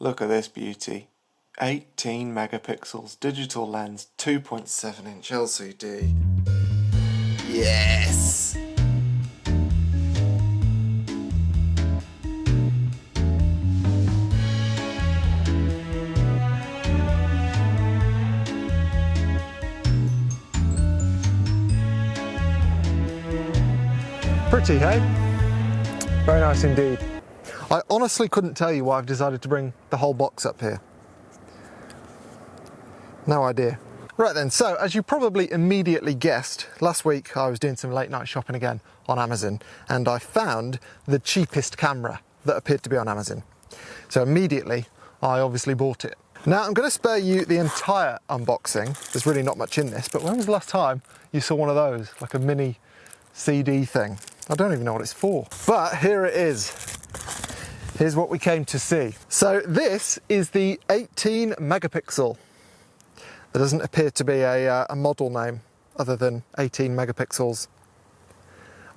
Look at this beauty. 18 megapixels, digital lens, 2.7 inch LCD. Yes! Pretty, hey? Very nice indeed. I honestly couldn't tell you why I've decided to bring the whole box up here. No idea. Right then, so as you probably immediately guessed, last week I was doing some late night shopping again on Amazon and I found the cheapest camera that appeared to be on Amazon. So immediately I obviously bought it. Now I'm going to spare you the entire unboxing. There's really not much in this, but when was the last time you saw one of those, like a mini CD thing? I don't even know what it's for. But here it is. Here's what we came to see. So this is the 18 megapixel. There doesn't appear to be a model name other than 18 megapixels,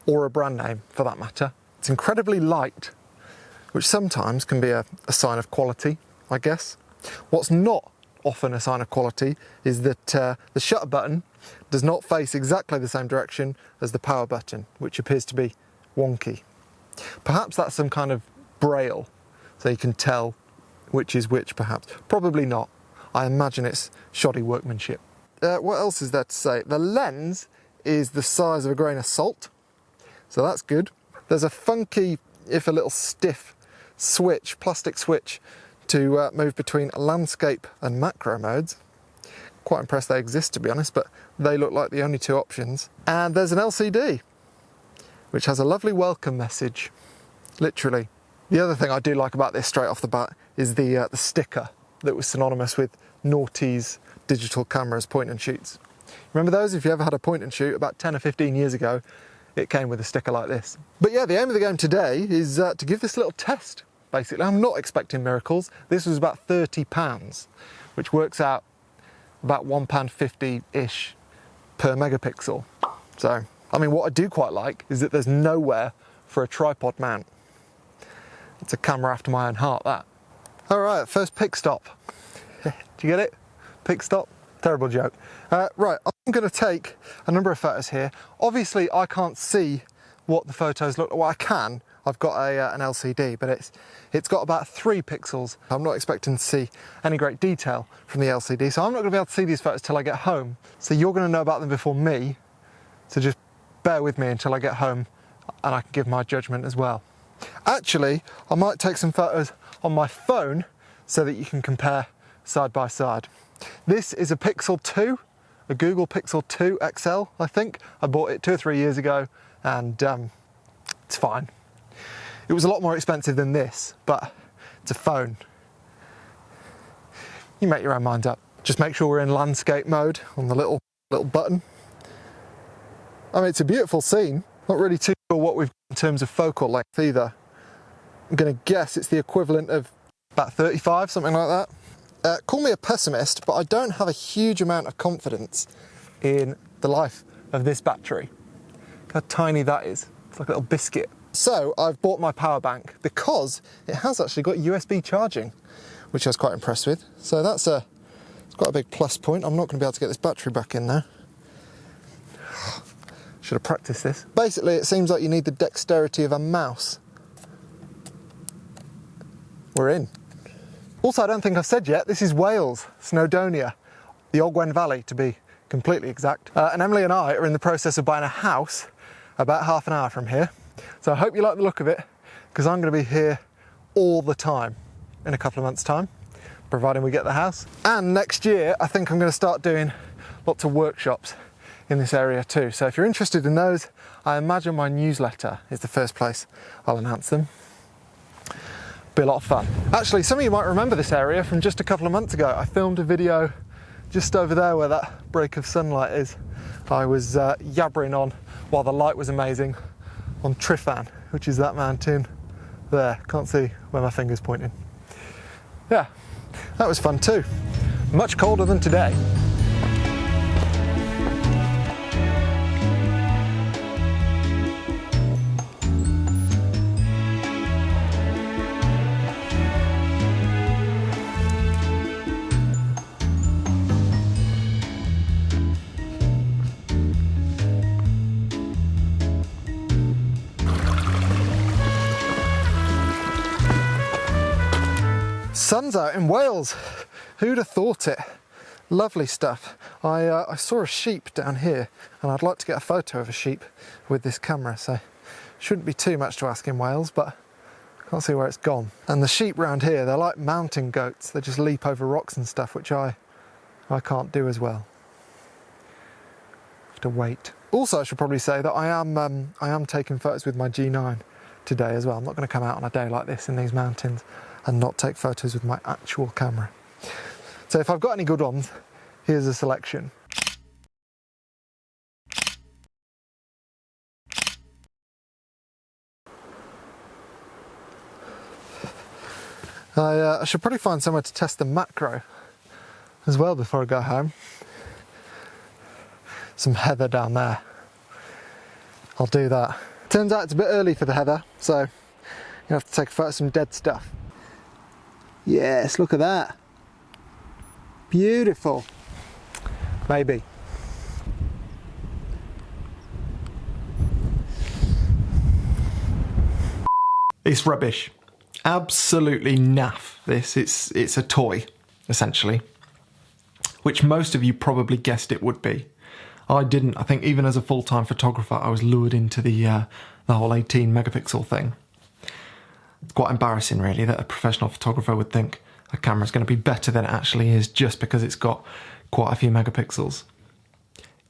or a brand name for that matter. It's incredibly light, which sometimes can be a sign of quality, I guess. What's not often a sign of quality is that the shutter button does not face exactly the same direction as the power button, which appears to be wonky. Perhaps that's some kind of braille, so you can tell which is which perhaps. Probably not. I imagine it's shoddy workmanship. What else is there to say? The lens is the size of a grain of salt, so that's good. There's a funky, if a little stiff, switch, plastic switch, to move between landscape and macro modes. Quite impressed they exist, to be honest, but they look like the only two options. And there's an LCD, which has a lovely welcome message, literally. The other thing I do like about this straight off the bat is the sticker that was synonymous with Naughty's digital cameras point and shoots. Remember those? If you ever had a point and shoot about 10 or 15 years ago, it came with a sticker like this. But yeah, the aim of the game today is to give this little test, basically. I'm not expecting miracles. This was about £30, which works out about £1.50-ish per megapixel. So, I mean, what I do quite like is that there's nowhere for a tripod mount. It's a camera after my own heart, that. All right, first pick stop. Do you get it? Pick stop? Terrible joke. Right, I'm going to take a number of photos here. Obviously, I can't see what the photos look like. Well, I can. I've got an LCD, but it's got about 3 pixels. I'm not expecting to see any great detail from the LCD, so I'm not going to be able to see these photos till I get home. So you're going to know about them before me, so just bear with me until I get home and I can give my judgment as well. Actually, I might take some photos on my phone so that you can compare side by side. This is a Pixel 2, a Google Pixel 2 XL, I think. I bought it 2 or 3 years ago and it's fine. It was a lot more expensive than this, but it's a phone. You make your own mind up. Just make sure we're in landscape mode on the little button. I mean, it's a beautiful scene. Not really too sure what we've got in terms of focal length either. I'm going to guess it's the equivalent of about 35, something like that. Call me a pessimist, but I don't have a huge amount of confidence in the life of this battery. Look how tiny that is. It's like a little biscuit. So I've bought my power bank because it has actually got USB charging, which I was quite impressed with. So it's quite a big plus point. I'm not going to be able to get this battery back in now. Should have practiced this. Basically, it seems like you need the dexterity of a mouse. We're in. Also, I don't think I've said yet, this is Wales, Snowdonia, the Ogwen Valley to be completely exact. And Emily and I are in the process of buying a house about half an hour from here. So I hope you like the look of it, because I'm going to be here all the time in a couple of months' time, providing we get the house. And next year, I think I'm going to start doing lots of workshops in this area too. So if you're interested in those, I imagine my newsletter is the first place I'll announce them. Be a lot of fun. Actually, some of you might remember this area from just a couple of months ago. I filmed a video just over there where that break of sunlight is. I was yabbering on while the light was amazing on Trifan, which is that mountain there. Can't see where my finger's pointing. Yeah, that was fun too. Much colder than today. Sun's out in Wales. Who'd have thought it? Lovely stuff. I saw a sheep down here and I'd like to get a photo of a sheep with this camera, so shouldn't be too much to ask in Wales, but can't see where it's gone. And the sheep round here, they're like mountain goats. They just leap over rocks and stuff, which I can't do as well. Have to wait. Also, I should probably say that I am taking photos with my G9 today as well. I'm not going to come out on a day like this in these mountains and not take photos with my actual camera. So if I've got any good ones, here's a selection. I should probably find somewhere to test the macro as well before I go home. Some heather down there. I'll do that. Turns out it's a bit early for the heather, so you have to take a photo of some dead stuff. Yes, look at that. Beautiful. Maybe. It's rubbish. Absolutely naff, this. It's a toy, essentially. Which most of you probably guessed it would be. I didn't. I think even as a full-time photographer, I was lured into the whole 18 megapixel thing. It's quite embarrassing, really, that a professional photographer would think a camera's going to be better than it actually is just because it's got quite a few megapixels.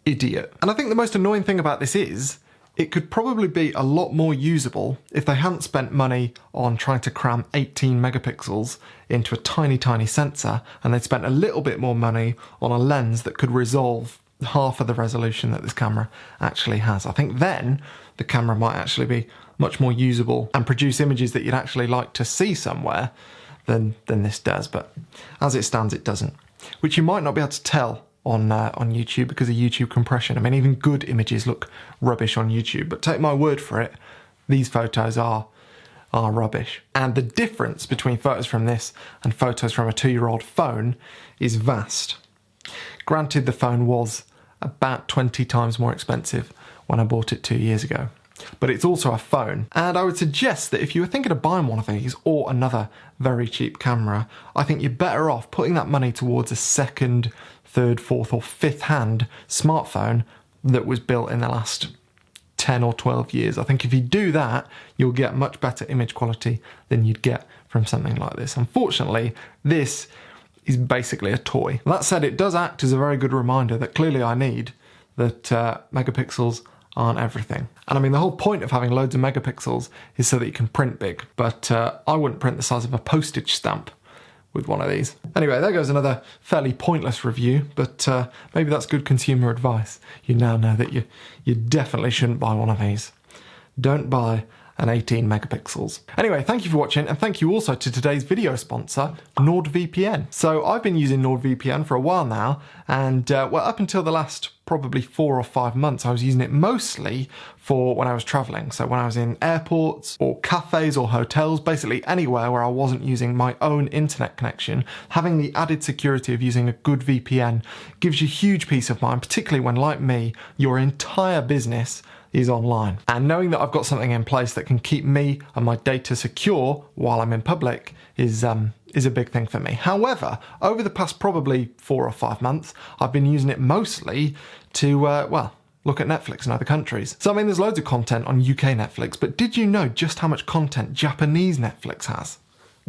Idiot. And I think the most annoying thing about this is it could probably be a lot more usable if they hadn't spent money on trying to cram 18 megapixels into a tiny, tiny sensor, and they'd spent a little bit more money on a lens that could resolve half of the resolution that this camera actually has. I think then the camera might actually be much more usable and produce images that you'd actually like to see somewhere than this does, but as it stands it doesn't. Which you might not be able to tell on YouTube because of YouTube compression. I mean, even good images look rubbish on YouTube, but take my word for it, these photos are rubbish. And the difference between photos from this and photos from a 2-year-old phone is vast. Granted, the phone was about 20 times more expensive when I bought it 2 years ago, but it's also a phone. And I would suggest that if you were thinking of buying one of these or another very cheap camera, I think you're better off putting that money towards a second, third, fourth or fifth hand smartphone that was built in the last 10 or 12 years. I think if you do that, you'll get much better image quality than you'd get from something like this. Unfortunately, this is basically a toy. That said, it does act as a very good reminder that clearly I need that megapixels aren't everything. And I mean, the whole point of having loads of megapixels is so that you can print big, but I wouldn't print the size of a postage stamp with one of these. Anyway, there goes another fairly pointless review, but maybe that's good consumer advice. You now know that you definitely shouldn't buy one of these. Don't buy an 18 megapixels. Anyway, thank you for watching, and thank you also to today's video sponsor, NordVPN. So I've been using NordVPN for a while now, and well, up until the last probably 4 or 5 months, I was using it mostly for when I was traveling. So when I was in airports or cafes or hotels, basically anywhere where I wasn't using my own internet connection, having the added security of using a good VPN gives you huge peace of mind, particularly when, like me, your entire business is online. And knowing that I've got something in place that can keep me and my data secure while I'm in public is a big thing for me. However, over the past probably 4 or 5 months, I've been using it mostly to, well, look at Netflix in other countries. So I mean, there's loads of content on UK Netflix, but did you know just how much content Japanese Netflix has?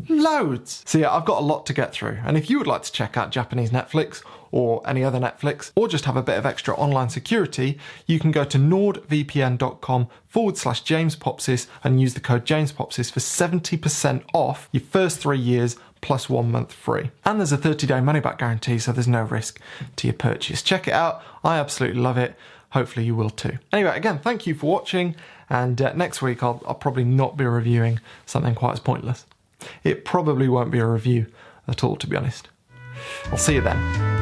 Loads! So yeah, I've got a lot to get through, and if you would like to check out Japanese Netflix or any other Netflix, or just have a bit of extra online security, you can go to nordvpn.com/JamesPopsys and use the code JamesPopsys for 70% off your first 3 years plus 1 month free. And there's a 30-day money-back guarantee, so there's no risk to your purchase. Check it out, I absolutely love it. Hopefully you will too. Anyway, again, thank you for watching, and next week I'll probably not be reviewing something quite as pointless. It probably won't be a review at all, to be honest. I'll see you then.